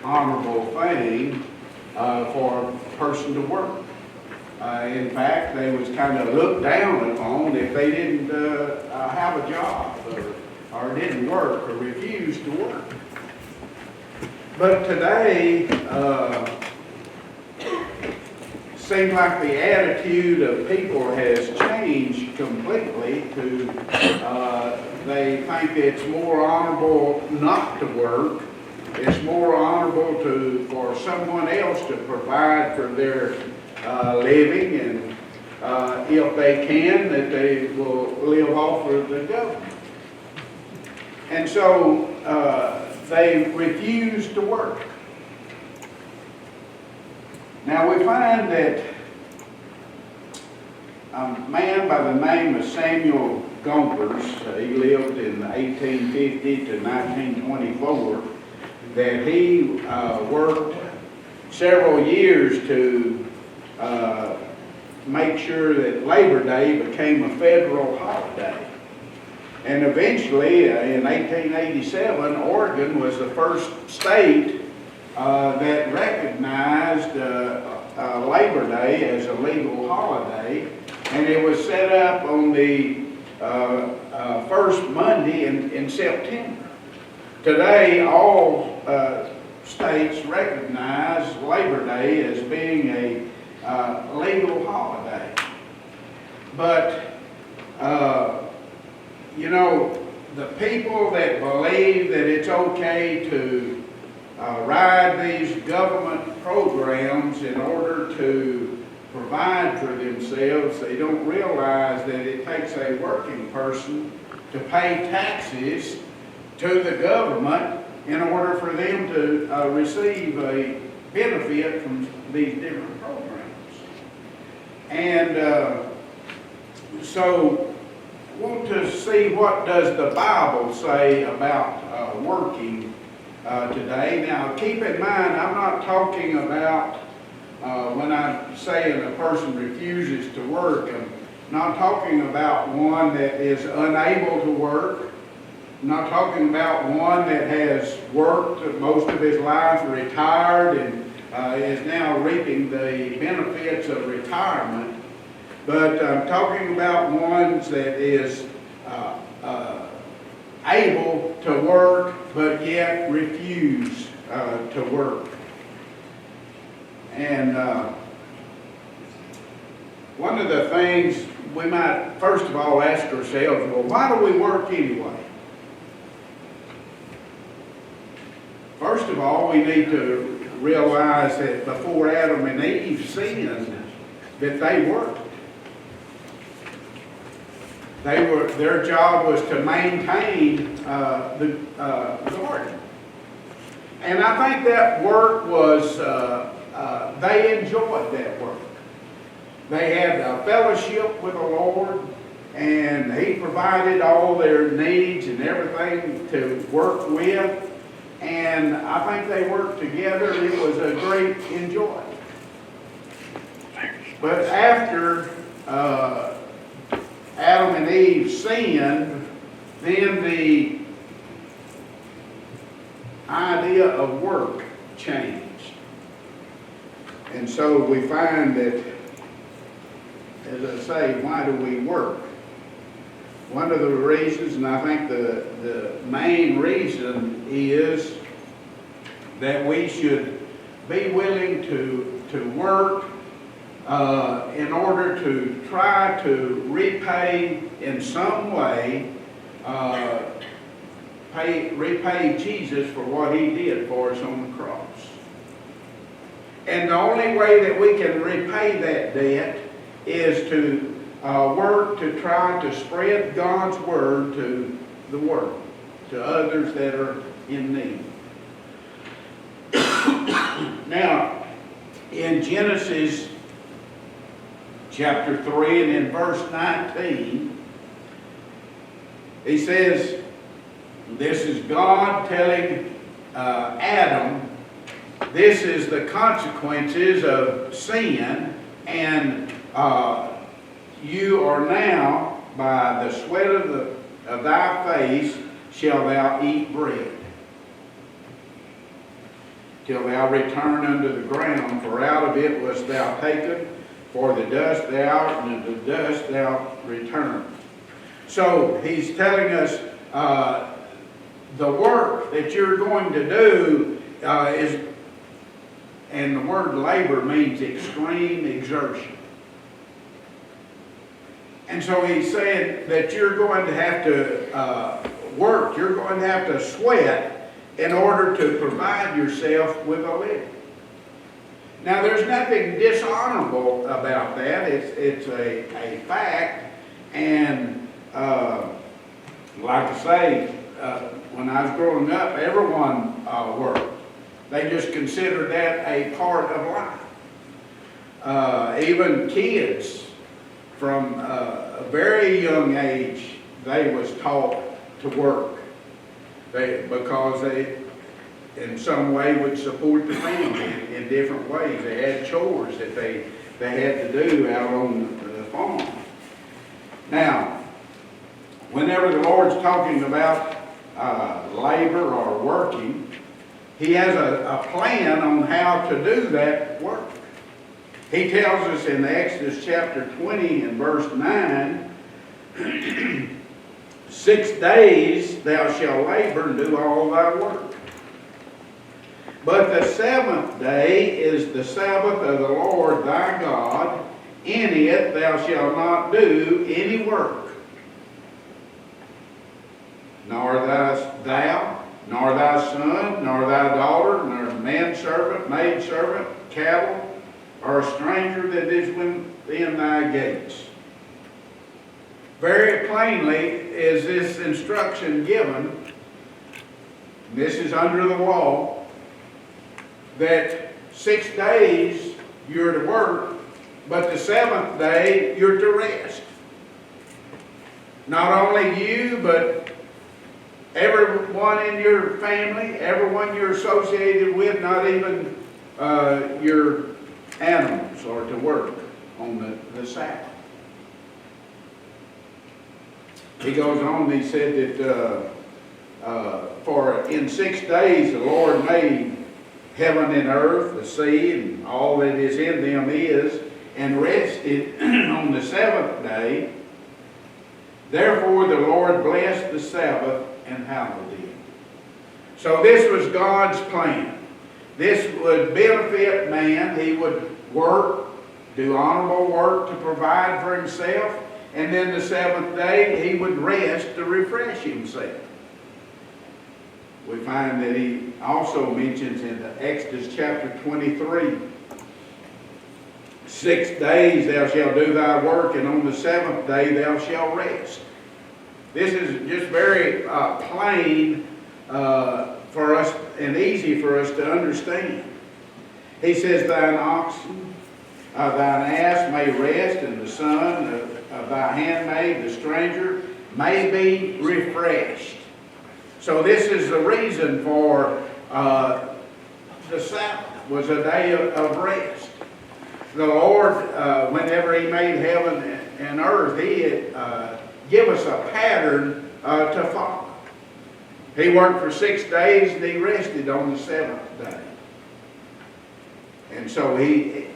honorable thing for a person to work. In fact, they was kind of looked down upon if they didn't have a job or didn't work or refused to work. But today, seems like the attitude of people has changed completely to they think it's more honorable not to work. It's more honorable for someone else to provide for their living, and if they can, that they will live off of the government. And so they refuse to work. Now we find that a man by the name of Samuel Gompers, he lived in 1850 to 1924, that he worked several years to make sure that Labor Day became a federal holiday. And eventually, in 1887, Oregon was the first state that recognized Labor Day as a legal holiday, and it was set up on the first Monday in September. Today, all states recognize Labor Day as being a legal holiday. But, you know, the people that believe that it's okay to ride these government programs in order to provide for themselves, they don't realize that it takes a working person to pay taxes to the government in order for them to receive a benefit from these different programs. And so I want to see what does the Bible say about working today. Now keep in mind, I'm not talking about when I'm saying a person refuses to work, I'm not talking about one that is unable to work. I'm not talking about one that has worked most of his life, retired, and is now reaping the benefits of retirement. But I'm talking about ones that is able to work, but yet refuse to work. And one of the things we might first of all ask ourselves, well, why do we work anyway? First of all, we need to realize that before Adam and Eve sinned, that they worked. Their job was to maintain the garden. And I think that work was, they enjoyed that work. They had a fellowship with the Lord, and He provided all their needs and everything to work with. And I think they worked together, and it was a great enjoyment. But after Adam and Eve sinned, then the idea of work changed. And so we find that, as I say, why do we work? One of the reasons, and I think the main reason, is that we should be willing to work in order to try to repay in some way, repay Jesus for what He did for us on the cross. And the only way that we can repay that debt is to work to try to spread God's Word to the world, to others that are in need. Now, in Genesis chapter 3 and in verse 19, he says, this is God telling Adam, this is the consequences of sin, and you are now, by the sweat of thy face, shall thou eat bread. till thou return unto the ground, for out of it wast thou taken, for the dust thou art, and to the dust thou return. So he's telling us the work that you're going to do is, and the word labor means extreme exertion. And so he's saying that you're going to have to work, you're going to have to sweat in order to provide yourself with a living. Now there's nothing dishonorable about that. It's a fact, and like I say, when I was growing up, everyone worked. They just considered that a part of life. Even kids from a very young age, they was taught to work. Because they, in some way, would support the family in different ways. They had chores that they had to do out on the farm. Now, whenever the Lord's talking about labor or working, He has a plan on how to do that work. He tells us in Exodus chapter 20 and verse 9, 6 days thou shalt labor and do all thy work. But the seventh day is the Sabbath of the Lord thy God. In it thou shalt not do any work, nor thou, nor thy son, nor thy daughter, nor manservant, maidservant, cattle, or a stranger that is within thy gates. Very plainly is this instruction given, this is under the law, that 6 days you're to work, but the seventh day you're to rest. Not only you, but everyone in your family, everyone you're associated with, not even your animals are to work on the Sabbath. He goes on, he said that for in 6 days the Lord made heaven and earth, the sea, and all that is in them is, and rested on the seventh day. Therefore the Lord blessed the Sabbath and hallowed it. So this was God's plan. This would benefit man. He would work, do honorable work to provide for himself, and then the seventh day he would rest to refresh himself. We find that he also mentions in Exodus chapter 23, 6 days thou shalt do thy work, and on the seventh day thou shalt rest. This is just very plain for us and easy for us to understand. He says, thine oxen, thine ass may rest, and the son of thy handmaid, the stranger, may be refreshed. So this is the reason for the Sabbath was a day of rest. The Lord, whenever He made heaven and earth, He had give us a pattern to follow. He worked for 6 days and He rested on the seventh day. And so He,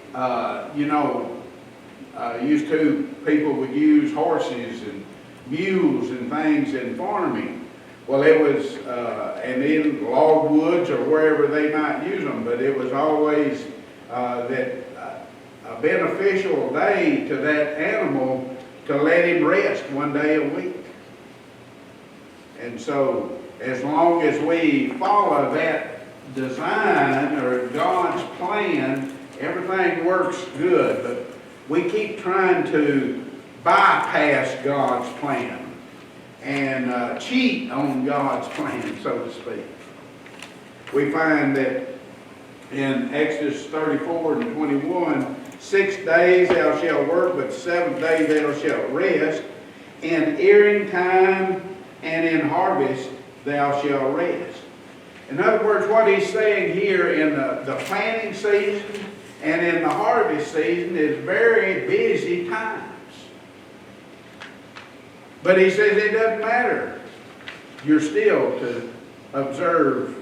used to, people would use horses and mules and things in farming. Well, it was, and in log woods or wherever they might use them, but it was always a beneficial day to that animal to let him rest one day a week. And so, as long as we follow that design or God's plan, everything works good. But we keep trying to bypass God's plan and cheat on God's plan, so to speak. We find that in Exodus 34 and 21, 6 days thou shalt work, but the seventh day thou shalt rest. In earing time and in harvest thou shalt rest. In other words, what he's saying here in the planting season and in the harvest season is very busy times. But he says it doesn't matter. You're still to observe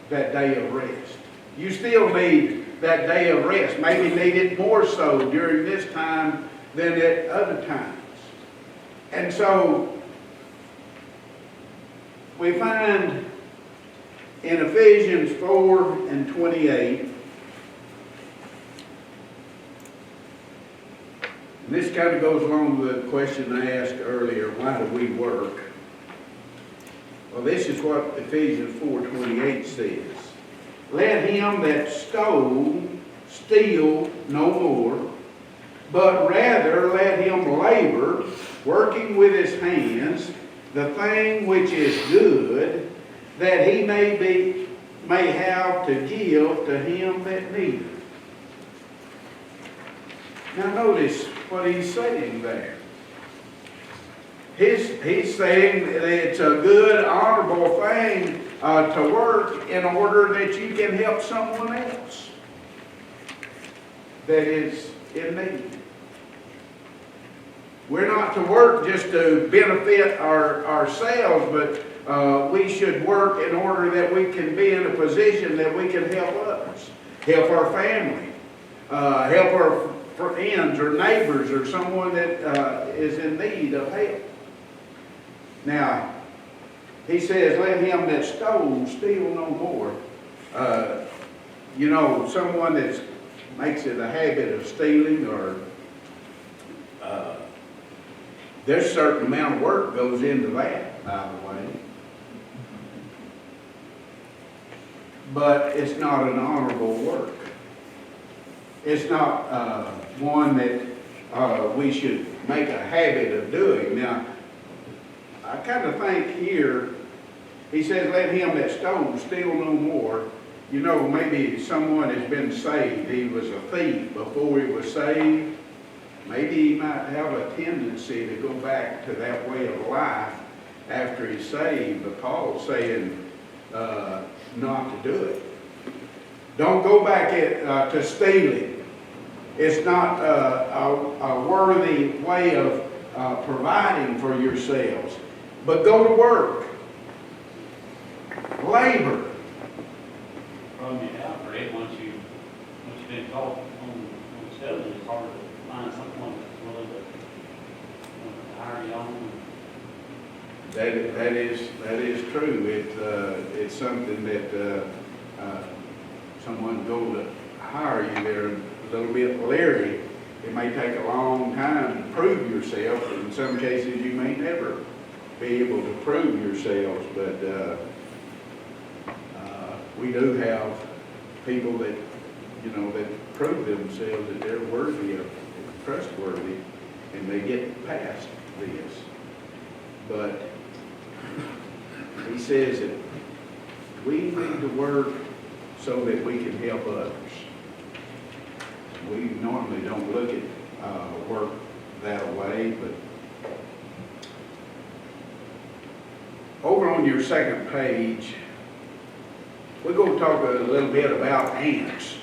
that day of rest. You still need that day of rest. Maybe need it more so during this time than at other times. And so we find in Ephesians 4:28, and this kind of goes along with the question I asked earlier, why do we work? Well, this is what Ephesians 4:28 says. Let him that stole steal no more, but rather let him labor, working with his hands, the thing which is good, that he may have to give to him that needeth. Now notice what he's saying there. He's saying that it's a good, honorable thing to work in order that you can help someone else that is in need. We're not to work just to benefit ourselves, but we should work in order that we can be in a position that we can help others, help our family, help our friends or neighbors or someone that is in need of help. Now, he says, let him that stole steal no more. Someone that makes it a habit of stealing, or there's a certain amount of work goes into that, by the way. But it's not an honorable work. It's not one that we should make a habit of doing. Now, I kind of think here, he says, let him that stole steal no more. Maybe someone has been saved. He was a thief before he was saved. Maybe he might have a tendency to go back to that way of life after he's saved. But Paul's saying not to do it. Don't go back to stealing. It's not a worthy way of providing for yourselves. But go to work. Labor. From you out for it once you've been taught on study, it's hard to find someone that's willing to hire you on. That is true. It's something that someone go to hire you. They're a little bit leery. It may take a long time to prove yourself. In some cases, you may never be able to prove yourselves, but we do have people that that prove themselves that they're worthy of, trustworthy, and they get past this. But he says that we need to work so that we can help others. We normally don't look at work that way, but over on your second page, we're going to talk a little bit about ants.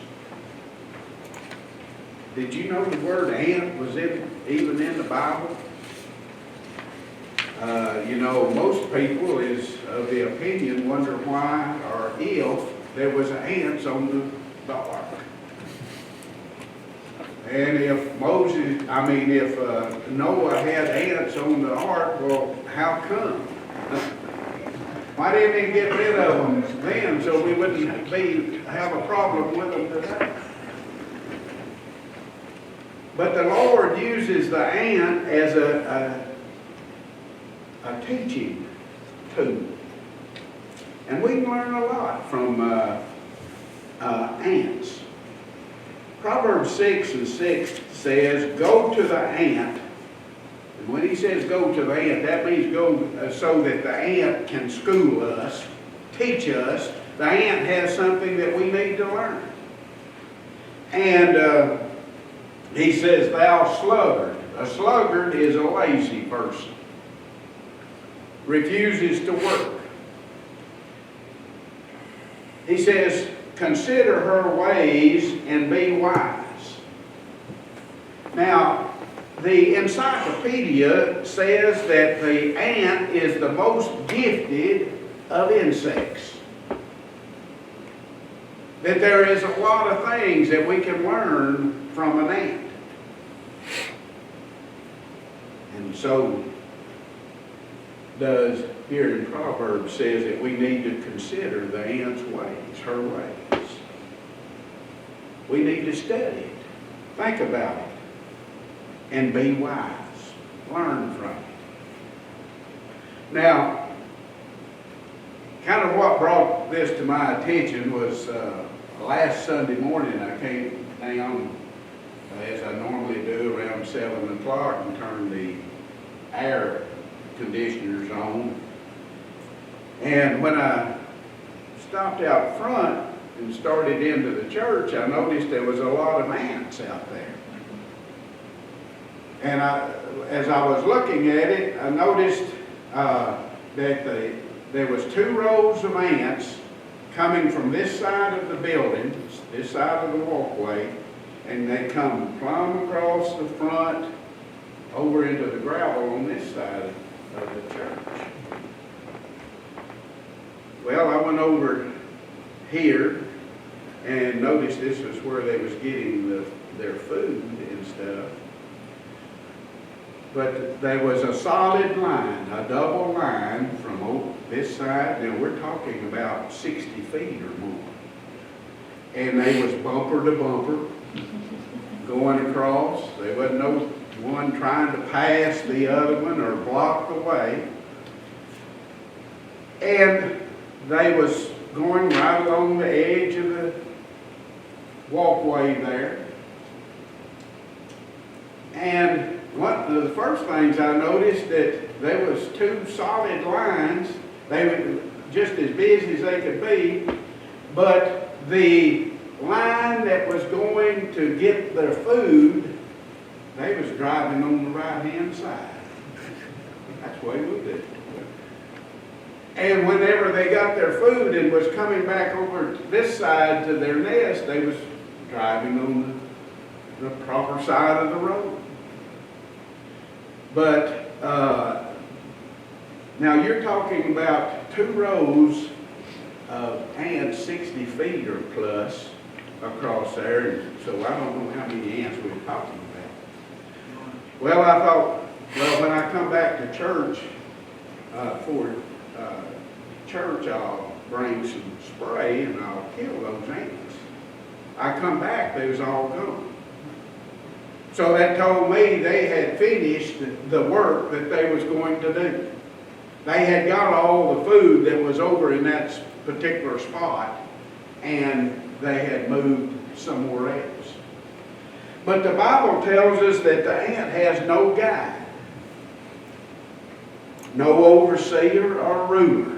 Did you know the word ant was even in the Bible? Most people is of the opinion, wonder why or if there was ants on the ark. And if Noah had ants on the ark, well, how come? Why didn't he get rid of them then so we wouldn't have a problem with them today? But the Lord uses the ant as a teaching tool. And we can learn a lot from ants. Proverbs 6:6 says, go to the ant. And when he says go to the ant, that means go so that the ant can school us, teach us. The ant has something that we need to learn. And he says, thou sluggard. A sluggard is a lazy person. Refuses to work. He says, consider her ways and be wise. Now, the encyclopedia says that the ant is the most gifted of insects. that there is a lot of things that we can learn from an ant. And so does here in Proverbs says that we need to consider the ant's ways, her ways. We need to study it, think about it, and be wise. Learn from it. Now, kind of what brought this to my attention was last Sunday morning I came down, as I normally do, around 7 o'clock and turned the air conditioners on. And when I stopped out front and started into the church, I noticed there was a lot of ants out there. And as I was looking at it, I noticed that there was 2 rows of ants coming from this side of the building, this side of the walkway, and they come plumb across the front over into the gravel on this side of the church. Well, I went over here and noticed this was where they was getting their food and stuff. But there was a solid line, a double line from this side. Now we're talking about 60 feet or more. And they was bumper to bumper going across. There wasn't no one trying to pass the other one or block the way. And they was going right along the edge of the walkway there. And one of the first things I noticed that there was 2 solid lines. They were just as busy as they could be, but the line that was going to get their food, they was driving on the right-hand side. That's the way we did it. And whenever they got their food and was coming back over to this side to their nest, they was driving on the proper side of the road. But now you're talking about 2 rows of ants 60 feet or plus across there, and so I don't know how many ants we're talking about. Well, I thought, well, when I come back to church for church, I'll bring some spray and I'll kill those ants. I come back, they was all gone. So that told me they had finished the work that they was going to do. They had got all the food that was over in that particular spot, and they had moved somewhere else. But the Bible tells us that the ant has no guide, no overseer or ruler.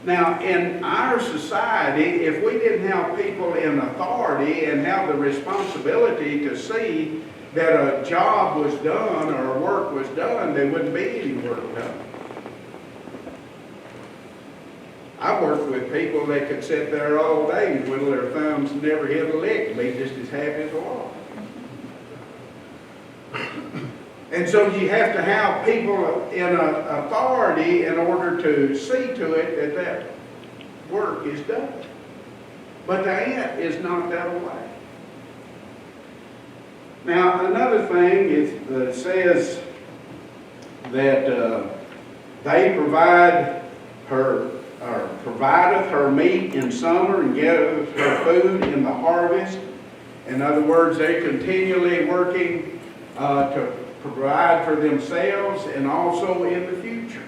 Now, in our society, if we didn't have people in authority and have the responsibility to see that a job was done or work was done, there wouldn't be any work done. I worked with people that could sit there all day and twiddle their thumbs and never hit a lick and be just as happy as a lark. And so you have to have people in authority in order to see to it that that work is done. But the ant is not that way. Now, another thing is that says that they provideth her meat in summer and gathereth her food in the harvest. In other words, they're continually working to provide for themselves and also in the future.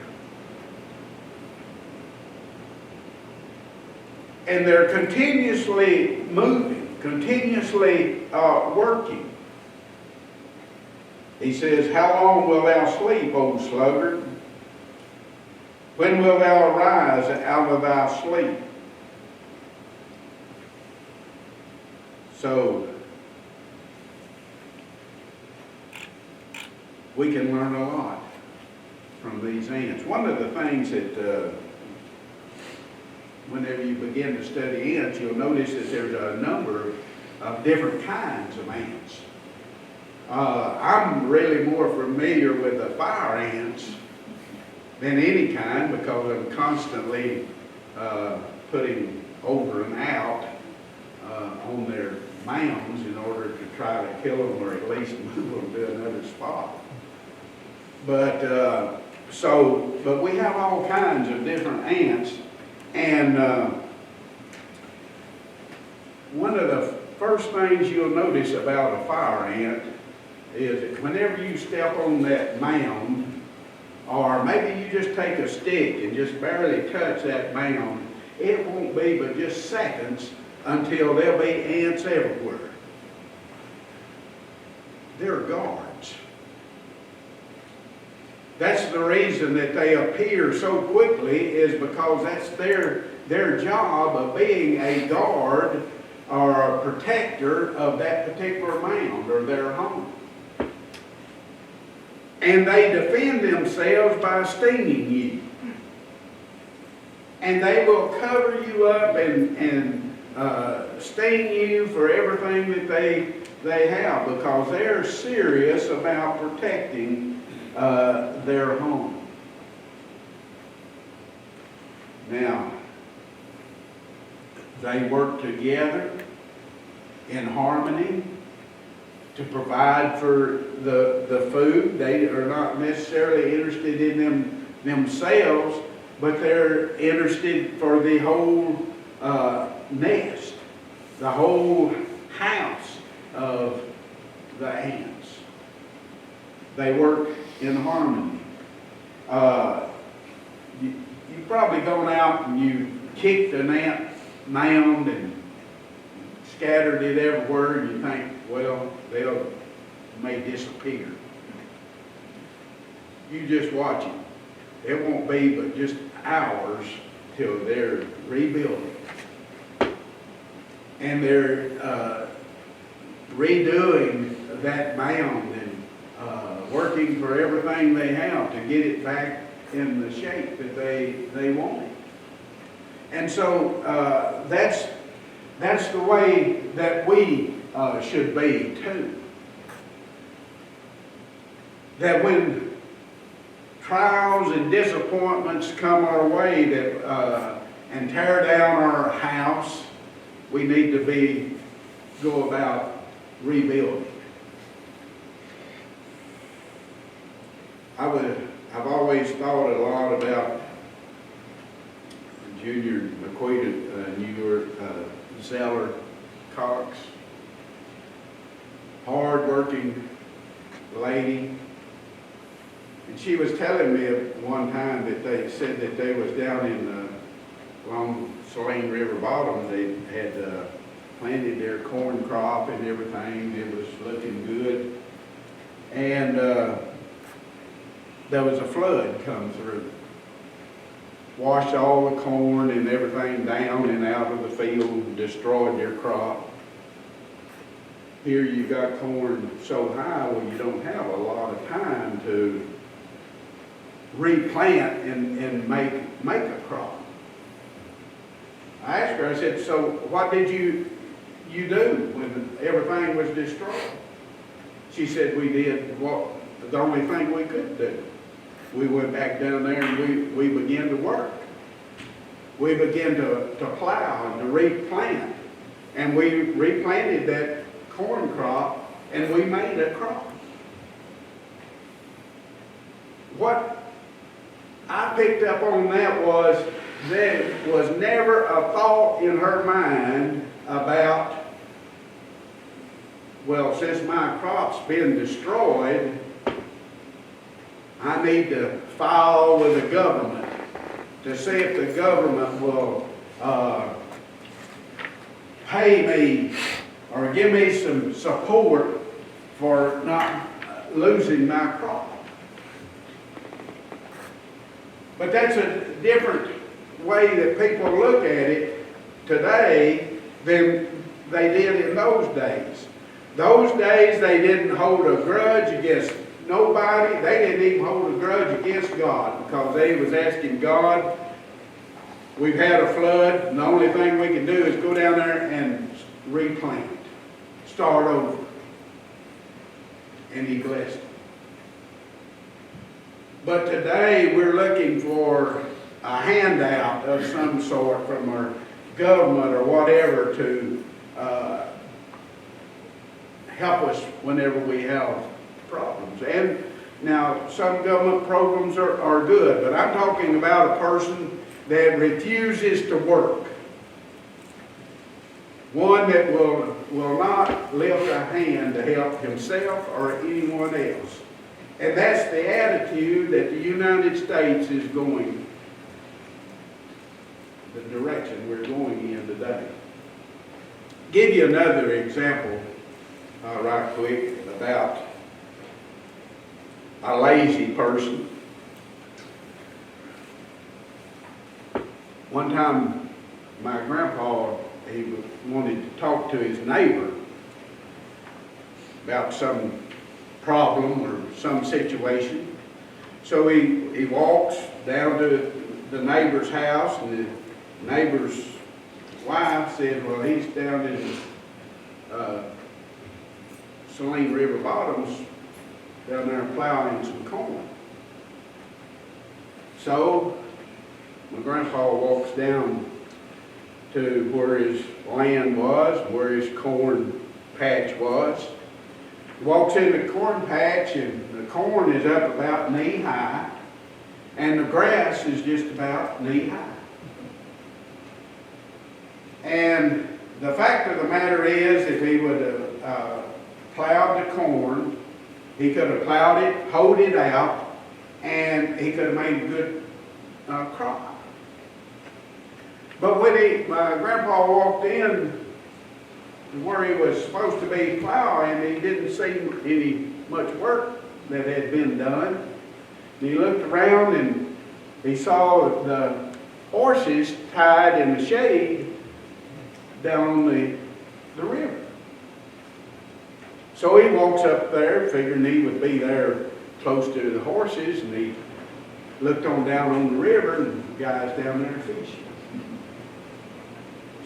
And they're continuously moving, continuously working. He says, how long wilt thou sleep, O sluggard? When wilt thou arise out of thy sleep? So, we can learn a lot from these ants. One of the things that whenever you begin to study ants, you'll notice that there's a number of different kinds of ants. I'm really more familiar with the fire ants than any kind because I'm constantly putting over and out on their mounds in order to try to kill them or at least move them to another spot. But but we have all kinds of different ants, and one of the first things you'll notice about a fire ant is that whenever you step on that mound, or maybe you just take a stick and just barely touch that mound, it won't be but just seconds until there'll be ants everywhere. They're guards. That's the reason that they appear so quickly, is because that's their job of being a guard or a protector of that particular mound or their home. And they defend themselves by stinging you. And they will cover you up and sting you for everything that they have, because they're serious about protecting their home. Now, they work together in harmony to provide for the food. They are not necessarily interested in themselves, but they're interested for the whole nest, the whole house of the ants. They work in harmony. You've probably gone out and you kicked an ant mound and scattered it everywhere, and you think, well, they may disappear. You just watch it. It won't be but just hours till they're rebuilding. And they're redoing that mound and working for everything they have to get it back in the shape that they want it. And so that's the way that we should be too. That when trials and disappointments come our way and tear down our house, we need to go about rebuilding. I've always thought a lot about Junior McQueen, New York, Zeller Cox, hard-working lady. And she was telling me at one time that they said that they was down in along Saline River bottom. They had planted their corn crop and everything. It was looking good. And there was a flood come through. Washed all the corn and everything down and out of the field and destroyed their crop. Here you got corn so high where you don't have a lot of time to replant and make a crop. I asked her, I said, so what did you do when everything was destroyed? She said, we did the only thing we could do. We went back down there and we began to work. We began to plow and to replant. And we replanted that corn crop and we made a crop. What I picked up on that was there was never a thought in her mind about, well, since my crop's been destroyed, I need to file with the government to see if the government will pay me or give me some support for not losing my crop. But that's a different way that people look at it today than they did in those days. Those days they didn't hold a grudge against nobody. They didn't even hold a grudge against God, because they was asking God, we've had a flood, and the only thing we can do is go down there and replant, start over. And He blessed them. But today we're looking for a handout of some sort from our government or whatever to help us whenever we have problems. And now, some government programs are good, but I'm talking about a person that refuses to work. One that will not lift a hand to help himself or anyone else. And that's the attitude that the United States is going, the direction we're going in today. Give you another example right quick about a lazy person. One time, my grandpa, he wanted to talk to his neighbor about some problem or some situation. So he walks down to the neighbor's house, and the neighbor's wife said, well, he's down in Saline River Bottoms down there plowing some corn. So my grandpa walks down to where his land was, where his corn patch was. He walks in the corn patch, and the corn is up about knee high, and the grass is just about knee high. And the fact of the matter is, if he would have plowed the corn, he could have plowed it, hoed it out, and he could have made a good crop. But when my grandpa walked in where he was supposed to be plowing, he didn't see any much work that had been done. And he looked around and he saw the horses tied in the shade down on the river. So he walks up there, figuring he would be there close to the horses, and he looked on down on the river, and the guy's down there fishing.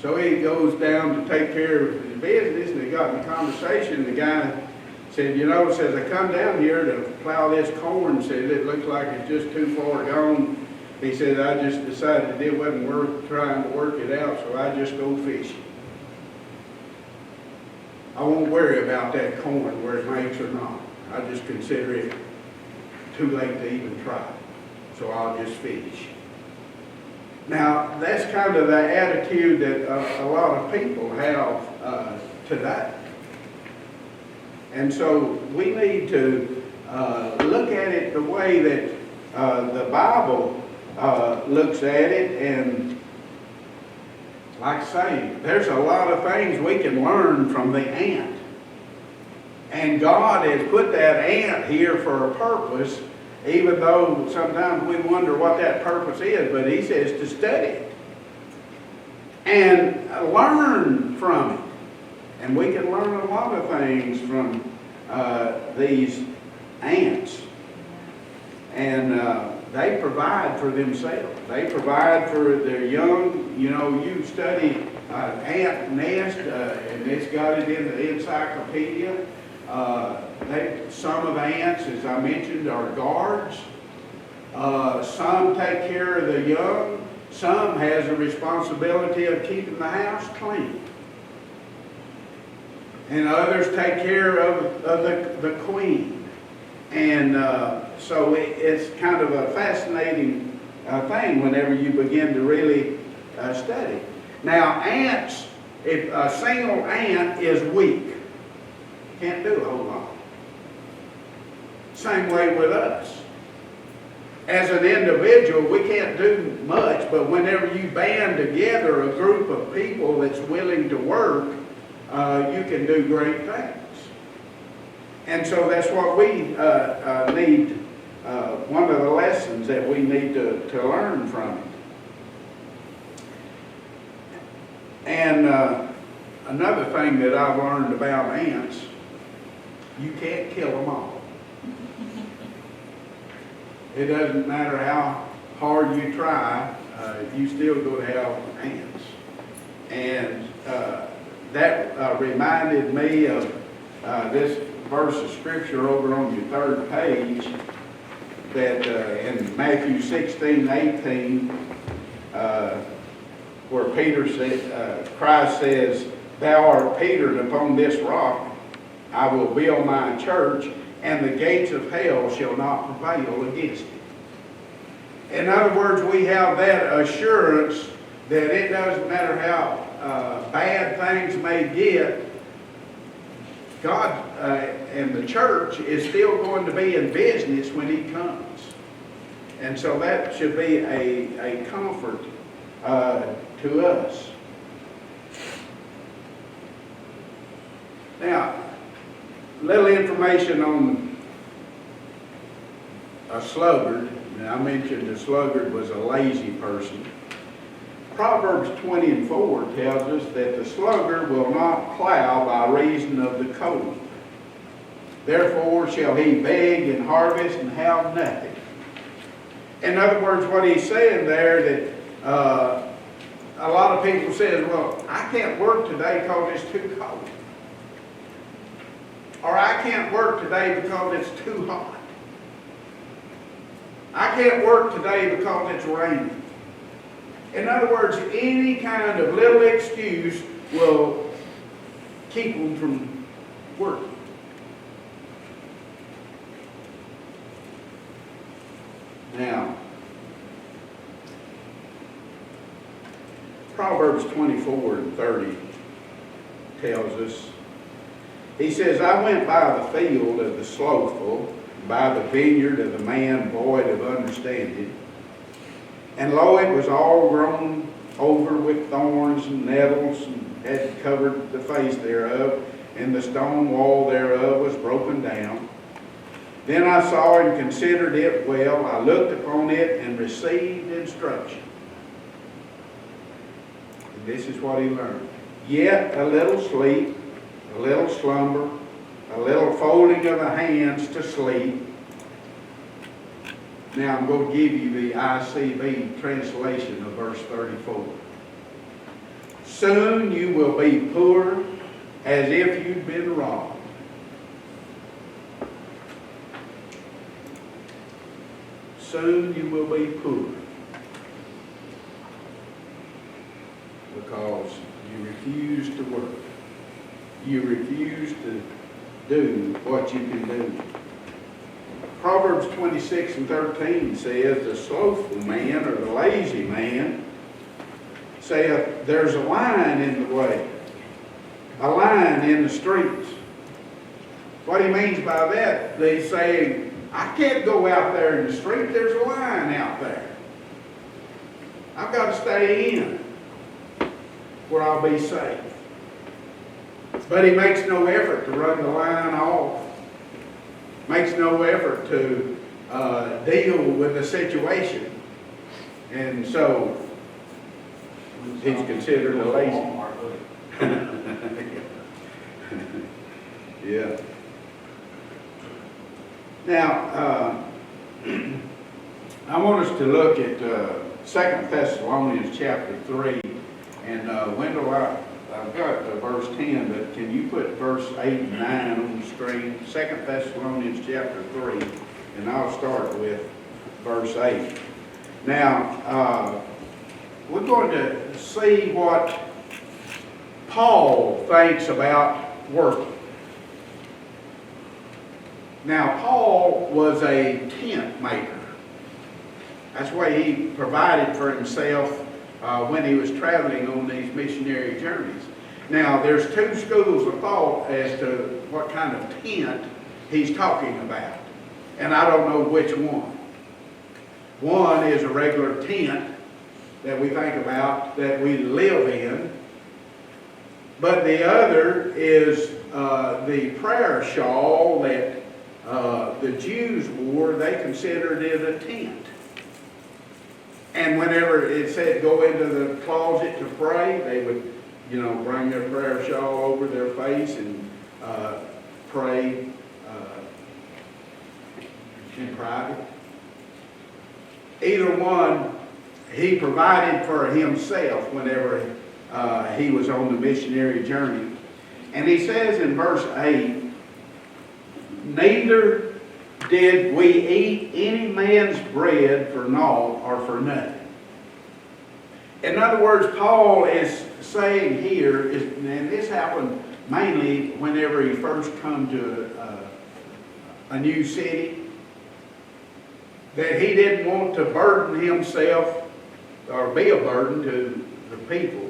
So he goes down to take care of his business, and they got in a conversation. The guy said, says, I come down here to plow this corn. Said, it looks like it's just too far gone. He said, I just decided it wasn't worth trying to work it out, so I just go fishing. I won't worry about that corn, where it makes or not. I just consider it too late to even try. So I'll just fish. Now, that's kind of the attitude that a lot of people have today. And so we need to look at it the way that the Bible looks at it. And like I say, there's a lot of things we can learn from the ant. And God has put that ant here for a purpose, even though sometimes we wonder what that purpose is, but he says to study it and learn from it. And we can learn a lot of things from these ants. And they provide for themselves. They provide for their young. You study ant nest, and it's got it in the encyclopedia. Some of the ants, as I mentioned, are guards. Some take care of the young. Some has the responsibility of keeping the house clean. And others take care of the queen. And so it's kind of a fascinating thing whenever you begin to really study. Now, ants, if a single ant is weak, can't do a whole lot. Same way with us. As an individual, we can't do much, but whenever you band together a group of people that's willing to work, you can do great things. And so that's what we need, one of the lessons that we need to learn from it. And another thing that I've learned about ants, you can't kill them all. It doesn't matter how hard you try, you still go to have ants. And that reminded me of this verse of scripture over on your third page. that in Matthew 16:18, where Peter said, Christ says, "Thou art Peter, and upon this rock I will build my church, and the gates of hell shall not prevail against it." In other words, we have that assurance that it doesn't matter how bad things may get, God and the church is still going to be in business when He comes. And so that should be a comfort to us. Now, little information on a sluggard. Now, I mentioned a sluggard was a lazy person. Proverbs 20:4 tells us that the sluggard will not plow by reason of the cold. Therefore shall he beg and harvest and have nothing. In other words, what he's saying there, that a lot of people says, well, I can't work today because it's too cold. Or I can't work today because it's too hot. I can't work today because it's raining. In other words, any kind of little excuse will keep them from working. Now, Proverbs 24:30 tells us, he says, "I went by the field of the slothful, by the vineyard of the man void of understanding. And lo, it was all grown over with thorns and nettles, and had covered the face thereof, and the stone wall thereof was broken down. Then I saw and considered it well. I looked upon it and received instruction." And this is what he learned. "Yet a little sleep, a little slumber, a little folding of the hands to sleep." Now I'm going to give you the ICB translation of verse 34. "Soon you will be poor as if you'd been robbed." Soon you will be poor because you refuse to work. You refuse to do what you can do. Proverbs 26:13 says, "The slothful man," or the lazy man, saith, "There's a lion in the way, a lion in the streets." What he means by that, he's saying, I can't go out there in the street, there's a lion out there. I've got to stay in where I'll be safe. But he makes no effort to run the lion off. Makes no effort to deal with the situation. And so, he's considered a lazy. Yeah. Now, I want us to look at 2 Thessalonians Chapter 3. And Wendell, I've got verse 10, but can you put verse 8 and 9 on the screen? 2 Thessalonians Chapter 3, and I'll start with verse 8. Now, we're going to see what Paul thinks about working. Now, Paul was a tent maker. That's why he provided for himself when he was traveling on these missionary journeys. Now, there's two schools of thought as to what kind of tent he's talking about. And I don't know which one. One is a regular tent that we think about, that we live in. But the other is the prayer shawl that the Jews wore. They considered it a tent. And whenever it said go into the closet to pray, they would, bring their prayer shawl over their face and pray in private. Either one, he provided for himself whenever he was on the missionary journey. And he says in verse 8, "Neither did we eat any man's bread for naught or for nothing? In other words, Paul is saying here, and this happened mainly whenever he first come to a new city, that he didn't want to burden himself or be a burden to the people.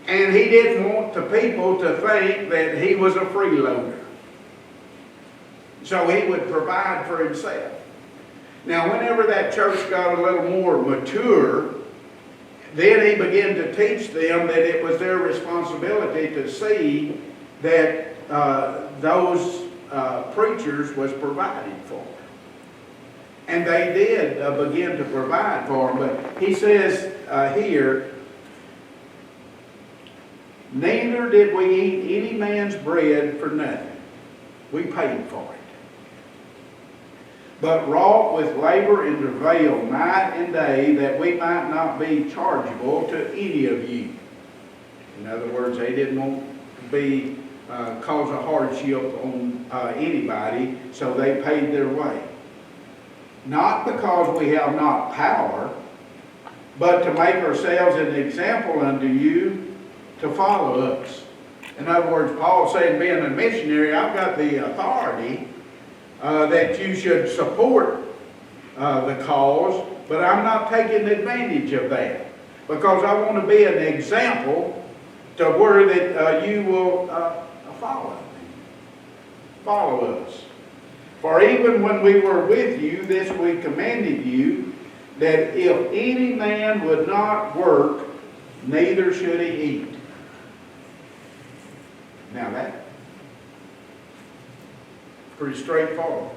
And he didn't want the people to think that he was a freeloader. So he would provide for himself. Now, whenever that church got a little more mature, then he began to teach them that it was their responsibility to see that those preachers was provided for. And they did begin to provide for them. But he says here, neither did we eat any man's bread for nothing. We paid for it. But wrought with labor and travail night and day, that we might not be chargeable to any of you. In other words, they didn't want to be cause a hardship on anybody, so they paid their way. Not because we have not power, but to make ourselves an example unto you to follow us. In other words, Paul saying, being a missionary, I've got the authority that you should support the cause, but I'm not taking advantage of that, because I want to be an example to where that you will follow us. For even when we were with you, this we commanded you, that if any man would not work, neither should he eat. Now that's pretty straightforward.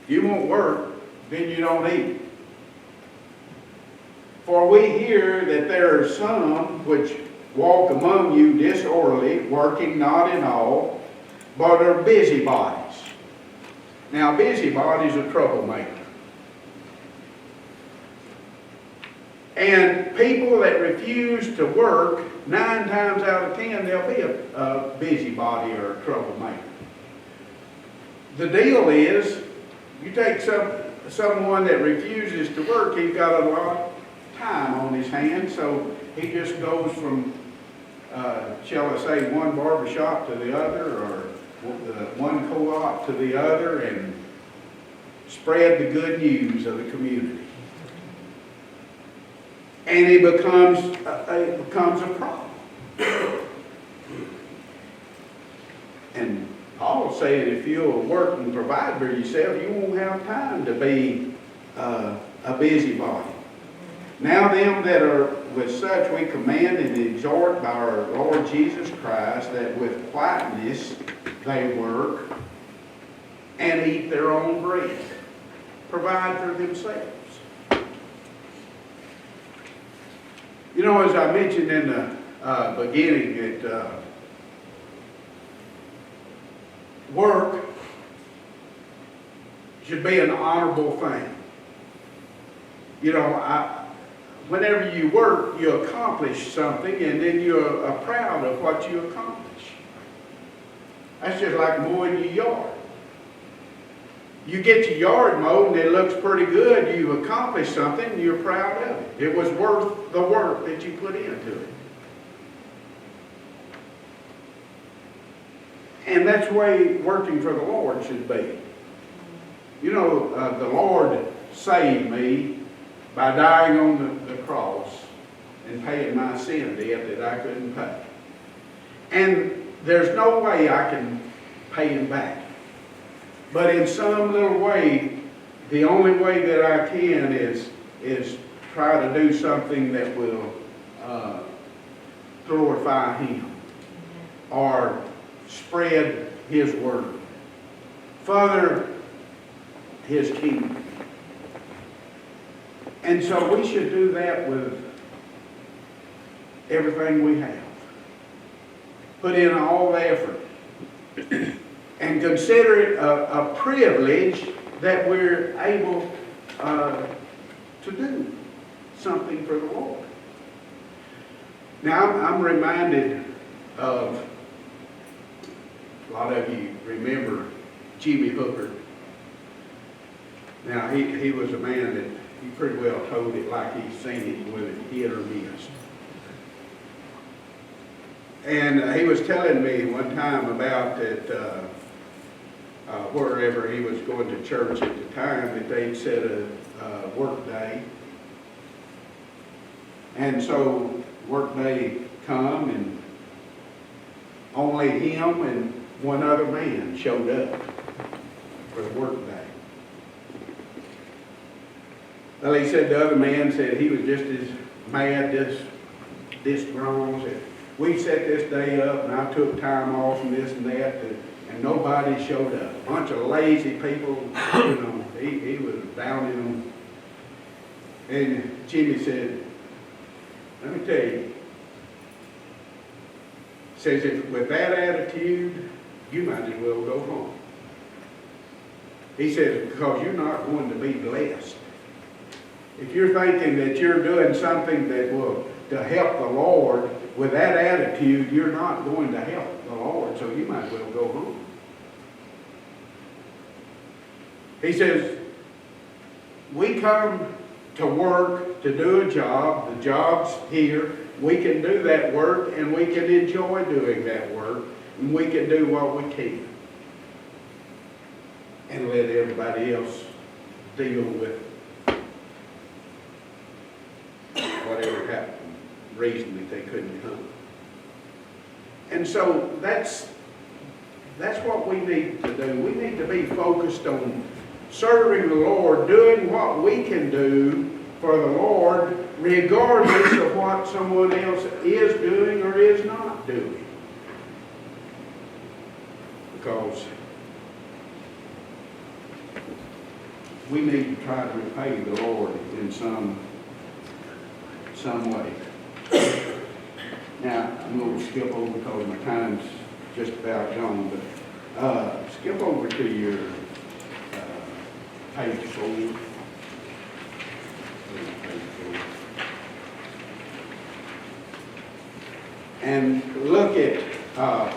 If you won't work, then you don't eat. For we hear that there are some which walk among you disorderly, working not in all, but are busybodies. Now, busybodies are troublemaker. And people that refuse to work, 9 times out of 10, they'll be a busybody or a troublemaker. The deal is, you take someone that refuses to work, he's got a lot of time on his hands, so he just goes from, shall I say, one barbershop to the other, or one co-op to the other, and spread the good news of the community. And it becomes a problem. And Paul's saying if you'll work and provide for yourself, you won't have time to be a busybody. Now them that are with such we command and exhort by our Lord Jesus Christ, that with quietness they work and eat their own bread. Provide for themselves. You know, as I mentioned in the beginning, that work should be an honorable thing. You know, whenever you work, you accomplish something, and then you're proud of what you accomplish. That's just like mowing your yard. You get your yard mowed and it looks pretty good, you've accomplished something, and you're proud of it. It was worth the work that you put into it. And that's the way working for the Lord should be. You know, the Lord saved me by dying on the cross and paying my sin debt that I couldn't pay. And there's no way I can pay him back. But in some little way, the only way that I can is try to do something that will glorify him or spread his word, further his kingdom. And so we should do that with everything we have. Put in all the effort. And consider it a privilege that we're able to do something for the Lord. Now, I'm reminded of A lot of you remember Jimmy Hooker. Now, he was a man that he pretty well told it like he seen it, whether hit or missed. And he was telling me one time about that wherever he was going to church at the time, that they'd set a work day. And so work day come, and only him and one other man showed up for the work day. Well, he said the other man said he was just as mad, this wrong. Said, we set this day up, and I took time off and this and that, and nobody showed up. A bunch of lazy people, you know, he was downing them. And Jimmy said, let me tell you, says if with that attitude, you might as well go home. He says, because you're not going to be blessed. If you're thinking that you're doing something that will to help the Lord, with that attitude, you're not going to help the Lord, so you might as well go home. He says, we come to work to do a job. The job's here. We can do that work, and we can enjoy doing that work, and we can do what we can. And let everybody else deal with whatever happened, reason that they couldn't come. And so that's what we need to do. We need to be focused on serving the Lord, doing what we can do for the Lord, regardless of what someone else is doing or is not doing. Because we need to try to repay the Lord in some way. Now, I'm going to skip over because my time's just about gone, but skip over to your page 4. And look at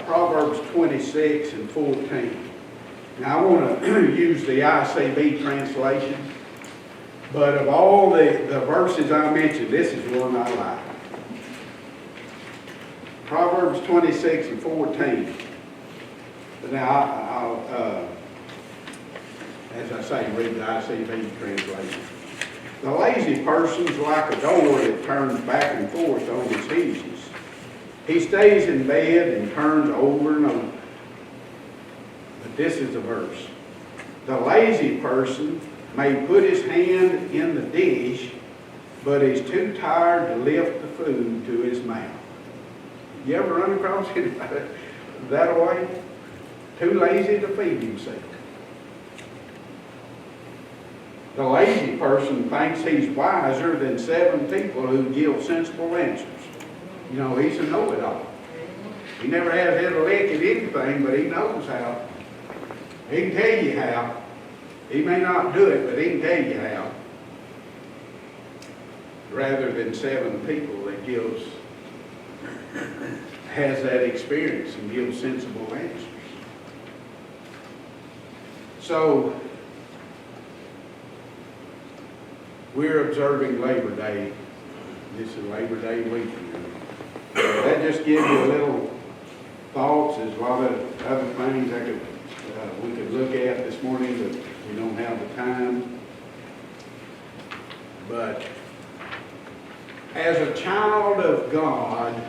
Proverbs 26 and 14. Now, I want to use the ICB translation, but of all the verses I mentioned, this is one I like. Proverbs 26 and 14. Now, I'll as I say, read the ICB translation. The lazy person's like a door that turns back and forth on its hinges. He stays in bed and turns over and over. But this is the verse. The lazy person may put his hand in the dish, but he's too tired to lift the food to his mouth. You ever run across anybody that way? Too lazy to feed himself. The lazy person thinks he's wiser than 7 people who give sensible answers. You know, he's a know-it-all. He never has had a lick at anything, but he knows how. He can tell you how. He may not do it, but he can tell you how. Rather than 7 people that has that experience and gives sensible answers. So, we're observing Labor Day. This is Labor Day weekend. That just gives you a little thoughts. There's a lot of other things we could look at this morning, but we don't have the time. But as a child of God,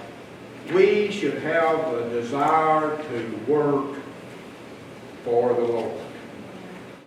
we should have a desire to work for the Lord.